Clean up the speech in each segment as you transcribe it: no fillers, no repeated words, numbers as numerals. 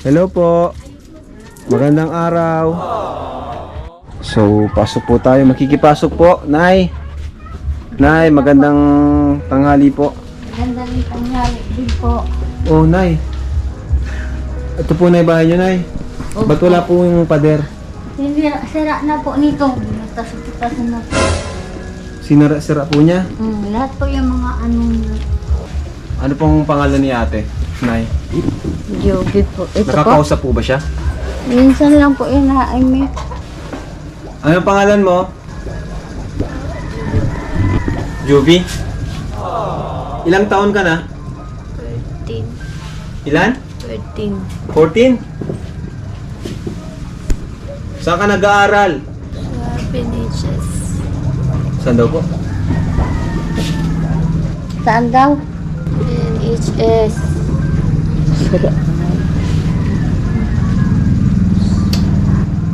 Hello po. Magandang araw. So, pasok po tayo. Makikipasok po, Nay. Nay, magandang tanghali po. Magandang tanghali din po. Oh, Nay. Ito po, Nay, bahay niyo, Nay. Ba't wala po yung pader? Hindi, sira na po nito. Tasok-tasok na po. Sinara-sira po niya. Lahat po yung mga anong Ano pong pangalan ni ate, Nay? Joby po. Ito po. Nakakausap po ba siya? Minsan lang po ina-imi. Ano pangalan mo? Joby? Ilang taon ka na? 13. Ilan? 13. 14? Saan ka nag-aaral? Sa PNHS. Saan daw po? Saan daw? PNHS.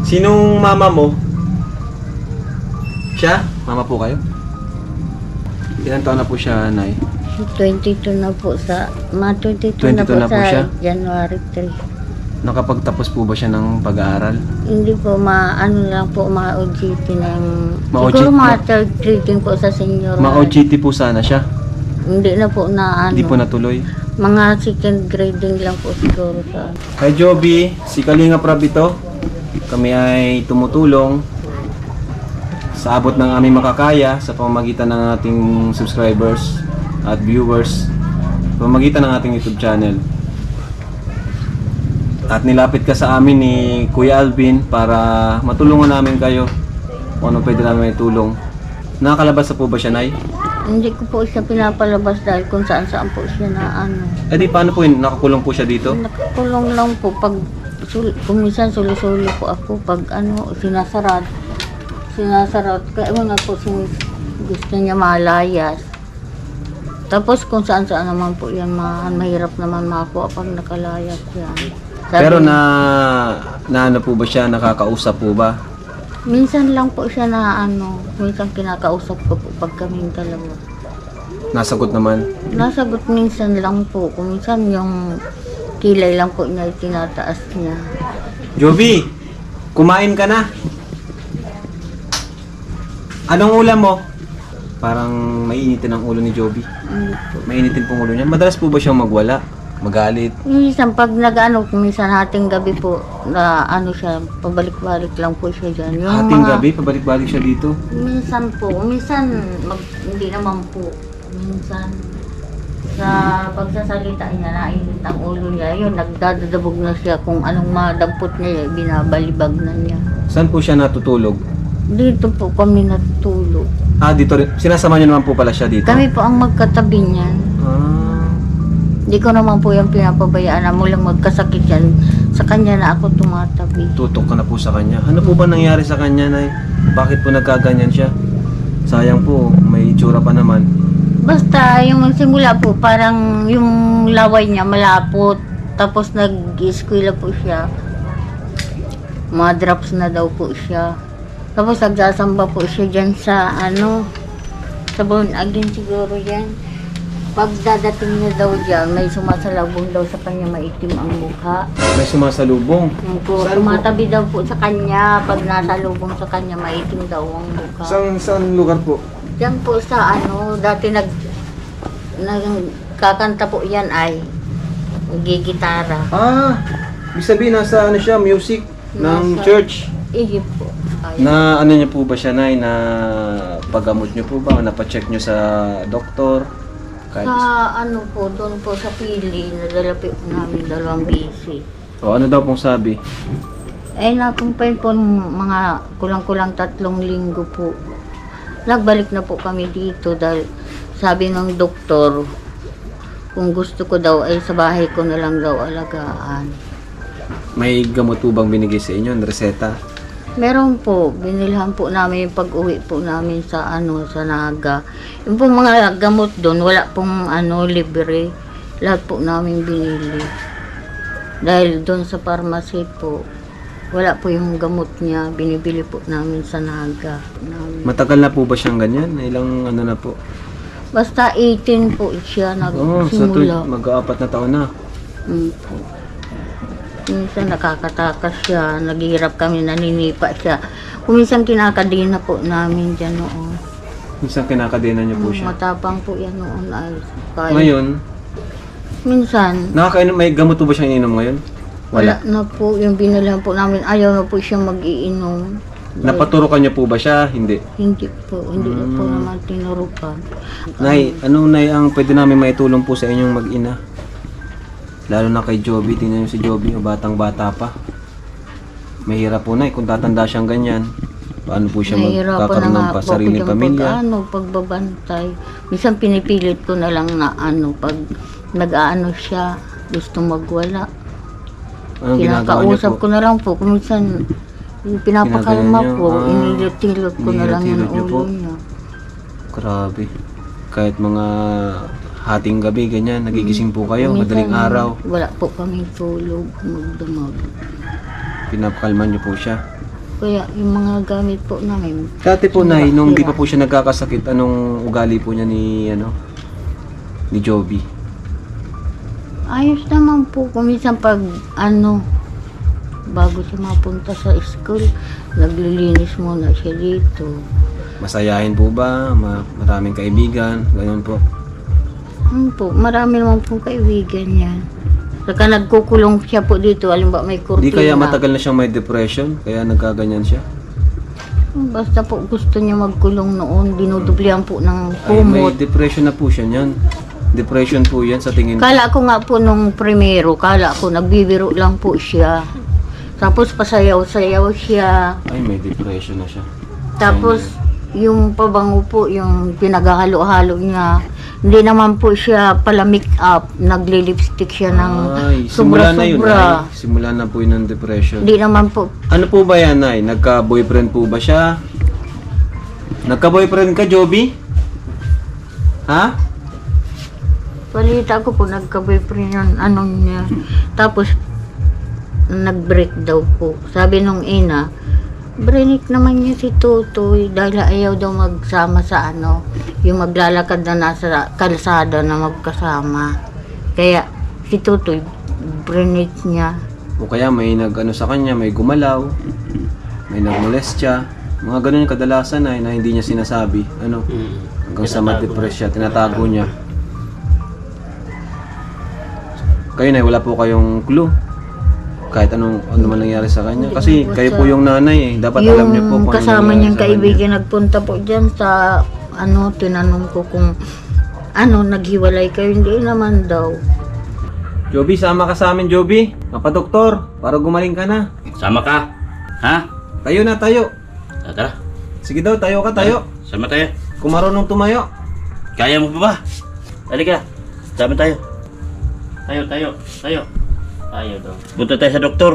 Sinong mama mo? Siya? Mama po kayo? Ilan taon na po siya, Nay? 22 na po sa... 22 22 na po siya? January 3. Nakapagtapos po ba siya ng pag-aaral? Hindi po, ano lang po, ma-OGT ng... Ma-OGT Siguro na? mga third grading po sa senior. Ma-OGT po sana siya. Hindi na po na ano. Hindi po natuloy. Mga second grading lang po siguro sa... Hi Joby, si Kalinga Prab ito. Kami ay tumutulong sa abot ng aming makakaya sa pamamagitan ng ating subscribers at viewers, sa pamamagitan ng ating YouTube channel. At nilapit ka sa amin ni Kuya Alvin para matulungan namin kayo kung ano pwede namin itulong. Nakakalabas na po ba siya, Nay? Hindi ko po siya pinapalabas dahil kung saan-saan po siya na ano. Eh di paano po yun? Nakakulong po siya dito? Nakakulong lang po pag... Kung minsan suli-suli po ako pag ano, sinasarat. Kaya nga po gusto niya malayas. Tapos kung saan-saan naman po yan, mahirap naman makakuha pag nakalayas yan. Pero ano po ba siya? Nakakausap po ba? Minsan lang po siya na ano, minsan kinakausap ko po pag kaming dalawa. Nasagot naman? Nasagot minsan lang po, kung minsan yung kilay lang po niya tinataas niya. Joby, kumain ka na. Anong ulam mo? Parang mainitin ang ulo ni Joby. Ano po. Mainitin pong ulo niya. Madalas po ba siyang magwala? Magalit? Minsan pag nag-ano, minsan hating gabi po, na ano siya, pabalik-balik lang po siya dyan. Yung Hating gabi, pabalik-balik siya dito. Minsan po, hindi naman po. Minsan, sa pagsasalita niya, nainit ang ulo niya, yun, nagdadadabog na siya kung anong madampot niya, binabalibag na niya. Saan po siya natutulog? Dito po kami natutulog. Ah, dito rin. Sinasama niyo naman po pala siya dito? Kami po ang magkatabi niyan. Ah, Hindi ko naman po yung pinapabayaan na mulang magkasakit yan. Sa kanya na ako tumatabi. tutok ka na po sa kanya. Ano po ba nangyari sa kanya, Nay? Bakit po nagkaganyan siya? Sayang po, may itsura pa naman. Basta yung simula po, parang yung laway niya malapot. Tapos nag-eskwela po siya. Mga drops na daw po siya. Tapos nagsasamba po siya dyan sa sa Born Again siguro yan. Pag dadating niya daw dyan, may sumasalubong daw sa kanya, maitim ang mukha. May sumasalubong. Yung po, Saan po? tumatabi daw po sa kanya. Pag nasalubong sa kanya, maitim daw ang mukha. Saan lugar po? Diyan po sa dati nagkakanta po yan ay gigitara. Ah, ibig sabihin nasa siya, music ng Nasa- church. Igip po. Na ano niyo po ba siya, Nay, na paggamot niyo po ba? Napacheck niyo sa doktor? Kahit... Sa doon po sa pili, nadala po namin 2 bisi. O ano daw pong sabi? Nakumpain po mga kulang-kulang 3 linggo po. Nagbalik na po kami dito dahil sabi ng doktor, kung gusto ko daw ay sa bahay ko na lang daw alagaan. May gamot po bang binigay sa inyo, reseta? Meron po, binilhan po namin yung pag-uwi po namin sa sa Naga. Yung pong mga gamot doon, wala pong libre. Lahat po namin binili. Dahil doon sa pharmacy po, wala po yung gamot niya, binibili po namin sa Naga. Matagal na po ba siyang ganyan? Ilang na po? Basta 18 po siya Oo, so nagsimula. mag-4 na taon na. Po. Minsan nakakatakas siya, naghihirap kami, naninipa siya. Kuminsan kinakadina po namin dyan noon. Minsan kinakadena niyo po siya. Matapang po yan noon ay kahit Ngayon, minsan, nakakainom, may gamot po ba siyang ininom ngayon? wala na po yung binilhan po namin. Ayaw na po siya mag-iinom. Napaturukan niyo po ba siya? Hindi. Hindi po na po naman tinurukan. Nay, ano nay ang pwede namin maitulong po sa inyong mag-ina? Lalo na kay Joby, tingnan niyo si Joby, o batang-bata pa. Mahirap po nay kung tatanda siyang ganyan. Paano po siya magkakaroon ng sariling pamilya? Pagbabantay. Minsan pinipilit ko na lang na pag nag-aano siya, gusto magwala. Anong ginagawa niyo Kinakausap po? ko na lang po. Kung minsan, pinapakalma Ginagawa niyo? po. Inilot-tilot ko na lang Inilot-tilot yung niyo po? ulo niya. Grabe. Kahit mga hating gabi, ganyan, nagigising po kayo, madaling Minsan, araw. Wala po kami tulog, magdamag. Pinapakalma niyo po siya. Kaya yung mga gamit po namin, Dati po nay, nung di pa po siya nagkakasakit, anong ugali po niya ni Joby? ayos naman po. Kung minsan pag bago siya mapunta sa school, naglilinis muna siya dito. Masayahin po ba? Maraming kaibigan? Ganun po. Po, marami naman pong kaibigan yan. Saka nagkukulong siya po dito, alimba may kurtina. Di kaya matagal na siyang may depression? Kaya nagkaganyan siya? Basta po gusto niya magkulong noon, dinudublihan po ng Ay, may kumot. depression na po siya niyan. Depression po yan sa tingin ko. Kala ko nga po nung primero, kala ko nagbibiro lang po siya. Tapos pasayaw-sayaw siya. Ay, may depression na siya. Tapos yung pabango po, yung pinaghahalo-halo niya, hindi naman po siya pala make up, nagli-lipstick siya ng Ay, simula na yun, sobra-sobra. Nay. Simula na po yun ng depression. Hindi naman po, Ano po ba yan, Nay? Nagka-boyfriend po ba siya? Nagka-boyfriend ka, Joby? Ha? balita ko po, nagka-boyfriend yun, niya. Tapos, nag-break daw po. Sabi nung ina, break naman niya si Tutoy dahil ayaw daw magsama sa yung maglalakad na nasa kalsada na magkasama. Kaya si Tutoy, break niya. O kaya may nag-ano sa kanya, may gumalaw, may nagmolest siya. Mga ganun yung kadalasan na hindi niya sinasabi. Hanggang sa ma-depress siya, tinatago niya. Kayo na, wala po kayong clue. Kahit ano man nangyari sa kanya. Kasi kayo po yung nanay Dapat alam niyo po Yung kung ano kasama nangyari niyang sa kaibigan nagpunta po dyan sa tinanong ko kung naghiwalay kayo. Hindi naman daw. kanya. Joby, sama ka sa amin, Joby. Mapadoktor, para gumaling ka na. Sama ka? Ha? Tayo na, tayo. Tara. Sige daw, tayo ka, tayo. Sama tayo. Kung marunong tumayo. Kaya mo pa ba? Halika. Sama tayo. Tayo. Tayo daw. Punta tayo sa doktor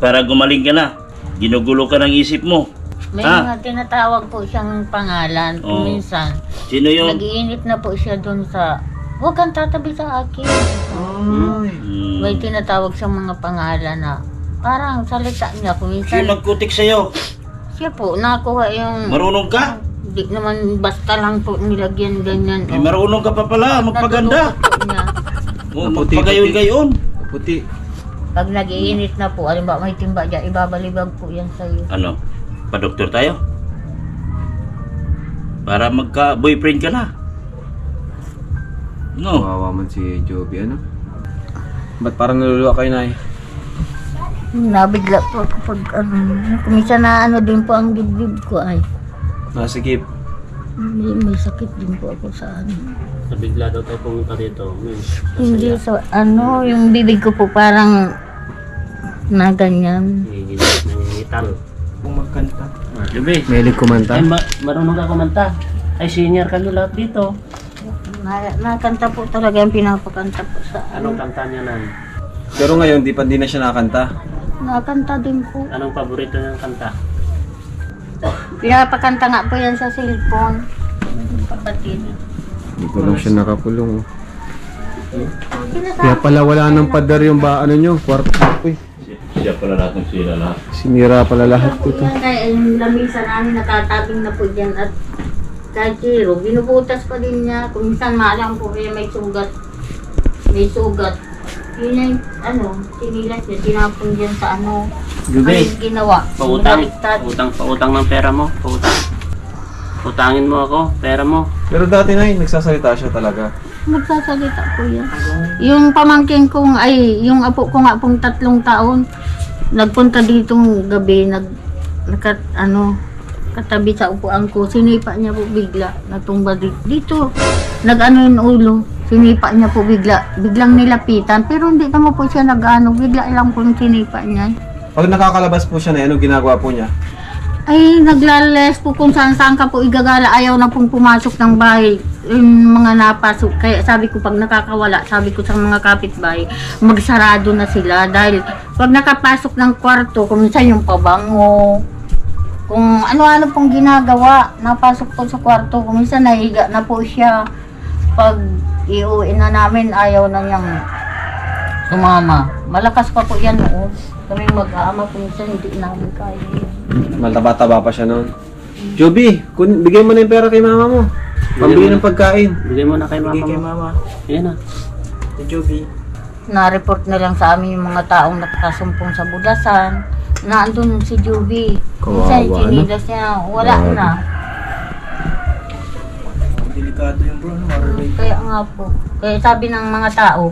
para gumaling ka na. Ginugulo ka ng isip mo. May Ah. mga tinatawag po siyang pangalan. Oo. Minsan, Sino yun? nag-iinit na po siya doon sa, huwag kang tatabi sa akin. Ay. May tinatawag siyang mga pangalan na parang salita niya. Kung Sino minsan, nagkutik sa'yo? siya po, nakuha yung, Marunong ka? di naman basta lang po nilagyan ganyan. Eh, marunong ka pa pala. Magpaganda. Nadudukot po niya. Oh, magpagayon-gayon. Puti. Pag nag-iinit na po, alimba may timba dyan, ibabalibag po yan sa'yo. Ano? Pa-doktor tayo? Para magka-boyfriend ka na. No. Kawawa man si Joby, ano? Ba't parang naluluwa kayo, Nay? Nabigla po ako pag kuminsan na din po ang dibdib ko ay. Nasikip. May sakit din po ako sa Nabigla daw tayo pumunta dito. Hindi sa yung bibig ko po parang na ganyan. Nangingital. Kung magkanta. Gabi. Mahilig kumanta? Ay, marunong ka kumanta. Ay, senior kami lahat dito. Nakanta po talaga yung pinapakanta po sa Anong kanta niya nan? Pero ngayon, di na siya nakanta. Nakanta din po. Anong paborito niyang kanta? Pinapakanta nga po yan sa cellphone. Kapatid. Hindi ko lang siya nakakulong. Kaya pala wala nang padar yung nyo, kwarto. Uy, Siya pala lahat ng sila lahat. sinira pala lahat ito. Yan kaya yung lamisa namin nakatabing na po dyan at kahit zero, binubutas pa din niya. Kung minsan maalam po kaya may sugat. May sugat. Yun yung, sinilas niya, tinapon dyan sa Juby, Ano ginawa? pautang. Baliktad. Pautang ng pera mo. Utangin mo ako, pera mo. Pero dati na nagsasalita siya talaga. Nagsasalita po yan. Yung pamangkin kong, yung apo ko nga pong 3 taon, nagpunta ditong gabi, katabi sa upuan ko, sinipa niya po bigla, natumba dito. Nag-ano yung ulo, sinipa niya po biglang nilapitan, pero hindi naman po siya bigla lang po yung sinipa niya. Pag nakakalabas po siya na anong ginagawa po niya? Ay, naglales po kung saan ka po igagala, ayaw na pong pumasok ng bahay, yung mga napasok. Kaya sabi ko, pag nakakawala, sabi ko sa mga kapitbahay, magsarado na sila. Dahil pag nakapasok ng kwarto, kung minsan yung pabango, kung ano-ano pong ginagawa, napasok po sa kwarto, kung minsan nahiga na po siya. Pag iuwi na namin, ayaw na niyang sumama. Malakas pa po yan noon. Kaming mag-aama, kung minsan hindi namin kaya yan. Maltaba-taba pa siya noon. Joby, bigay mo na yung pera kay mama mo. Pambili ng pagkain. Bigay mo na kay mama Bigay kay mo. mama. Yan na. Si Joby. Na-report na lang sa amin yung mga taong nakasumpong sa Budasan na andun si Juby. Kawawa, Minsan chinilas niya, wala Grabe. na. Delikado yung bro, marunong. Kaya nga po. Kaya sabi ng mga tao,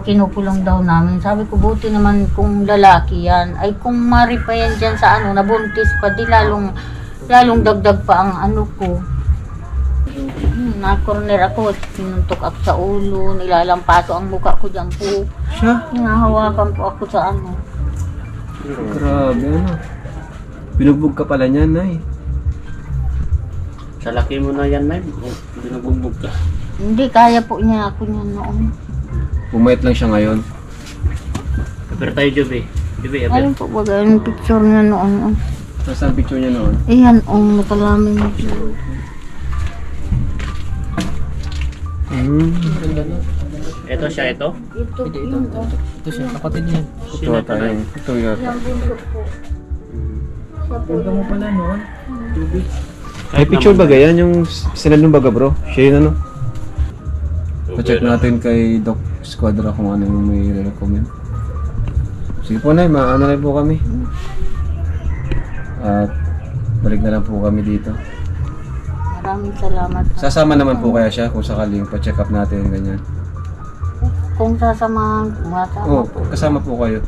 kinukulong daw namin. Sabi ko, buti naman kung lalaki yan. Ay kung mari pa yan dyan sa nabuntis pa, di lalong dagdag pa ang ko. Na-corner ako, sinuntok ako sa ulo, nilalampaso ang mukha ko dyan po. Siya? Hinahawakan po ako sa Grabe Binugbog ka pala niyan, Nay. Sa laki mo na yan, Nay. Binubugbog ka. Hindi, kaya po niya ako niyan noon. Pumayat lang siya ngayon. Aber tayo, Juby. Juby, aber. Ayun po ba, yung picture niya noon. Saan picture niya noon? Ayan, nakalamin niya. Ito siya, ito. Ito yun. Ito siya, kapatid niya. Ito tayo. Ito yata. Yung bunso po. Siya po. mo pala noon, Joby. May picture ba ganyan? Yung sinad ng baga bro? Siya yun Pa-check natin kay Doc Squadra kung ano yung may recommend. Sige po Nay, maano na po kami. At balik na lang po kami dito. Maraming salamat. Sasama naman po kaya siya kung sakaling pa-check up natin ganyan. Kung sasamahan, masama Oo, po. kasama po kayo.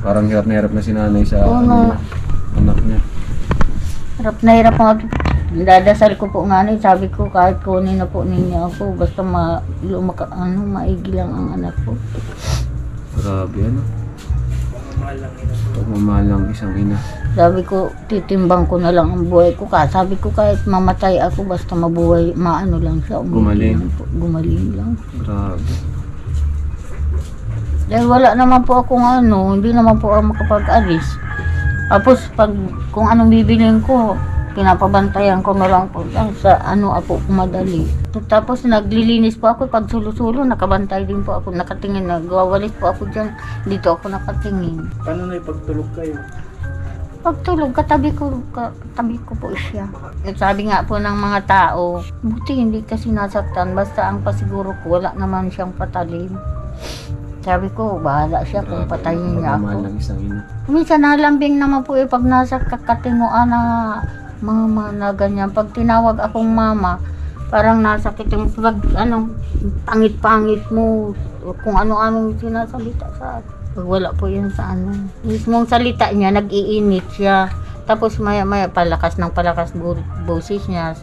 Parang hirap na si nanay sa Oo nga. anak niya. Hirap na hirap ako. Dadasal ko po nga sabi ko kahit kunin na po ninyo ako, basta maigi lang ang anak ko. Grabe Pagmamahal ng isang ina. Sabi ko, titimbang ko na lang ang buhay ko. Sabi ko kahit mamatay ako, basta mabuhay, lang siya. Gumaling. Lang po. Gumaling lang. Grabe. Dahil wala naman po akong hindi naman po ako makapag-alis. Tapos kung anong bibilin ko, pinapabantayan ko na lang po lang sa apo ko madali. Tapos naglilinis po ako pag sulo-sulo, nakabantay din po ako, nakatingin, nagwawalis po ako dyan, dito ako nakatingin. Paano na ipagtulog kayo? Pagtulog, katabi ko po siya. Sabi nga po ng mga tao, buti hindi kasi nasaktan, basta ang pasiguro ko, wala naman siyang patalim. Sabi ko, bahala siya kung patayin niya Pagmamahal ako. ng isang ina. Minsan nalambing naman po pag nasa kakatinguan na mama na ganyan. Pag tinawag akong mama, parang nasakit yung pangit-pangit mo, kung ano-anong sinasalita sa akin. Pag wala po yun sa mismong salita niya, nag-iinit siya. Tapos maya-maya palakas boses niya.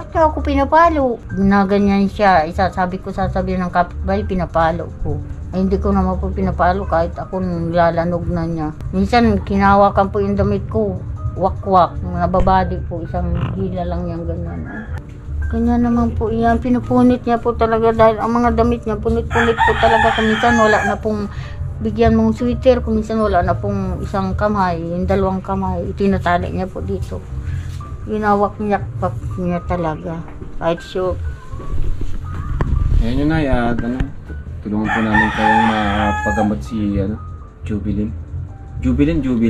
At ako pinapalo. Na ganyan siya. Sasabihin ng kapitbahay, pinapalo ko. Ay, hindi ko naman po pinapalo kahit ako nilalanog na niya. Minsan, kinawakan po yung damit ko. Wakwak, nababadi po, isang hila lang yan, ganyan. Kanya naman po yan, pinupunit niya po talaga dahil ang mga damit niya, punit-punit po talaga. Kuminsan wala na pong bigyan mong sweater, kuminsan wala na pong isang kamay, yung 2 kamay, itinatali niya po dito. Ginawak niya talaga, kahit shoot. Ayan yun Nay, tulungan po namin kayong mapagamot si Jubilin. Juby lang. Juby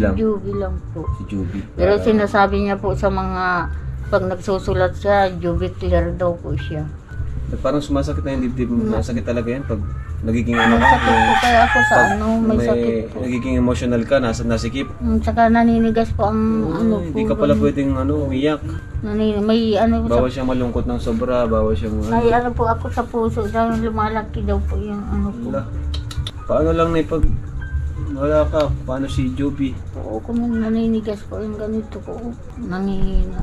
lang po. Si Juby. Pero sinasabi niya po sa mga, pag nagsusulat siya, Juby clear daw po siya. Parang sumasakit na yung dibdib mo. Nasakit talaga yan pag nagiging ano ka, Sakit po kaya ako sa pag ano, may sakit po. nagiging emotional ka, nasikip. Tsaka naninigas po ang ano po. Hindi ka pala pwedeng umiyak. May ano po Bawal siyang malungkot ng sobra, bawal siyang may ano po ako sa puso. Dahil lumalaki daw po yung ano po. Wala. Paano lang na pag wala ka, paano si Joby? Oo, kung naninigas po yung ganito po. Nangihina.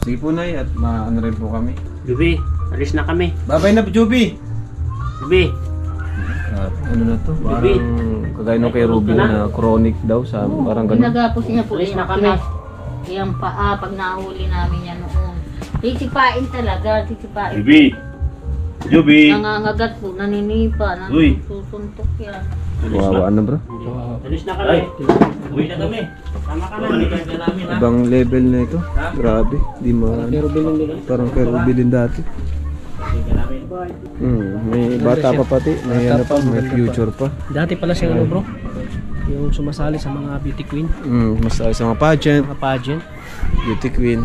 Sige po, Nay, at maano rin po kami. Juby, alis na kami. Babay na, Joby! Juby, Ano na to? Parang kagaya nung kay Ruby na chronic daw, sa parang ganun. Ginagapos niya po Alis yung na kami. Yung paa, pag nahuli namin yan noon. Titipain talaga, titipain. Juby! Juby! Nangangagat po, naninipa, Uy. nasusuntok yan. Kawawa na, bro. alis na kami. Ay! Uwi na kami. Tama ka na. Balikan ka namin ha. Ibang level na ito. Grabe. Di ma... Parang kay Ruby din dati. Balikan namin. May bata pa pati. May ano pa, may future pa. Dati pala siya ano bro, yung sumasali sa mga beauty queen, Mas sa mga pageant, mga pageant. beauty queen.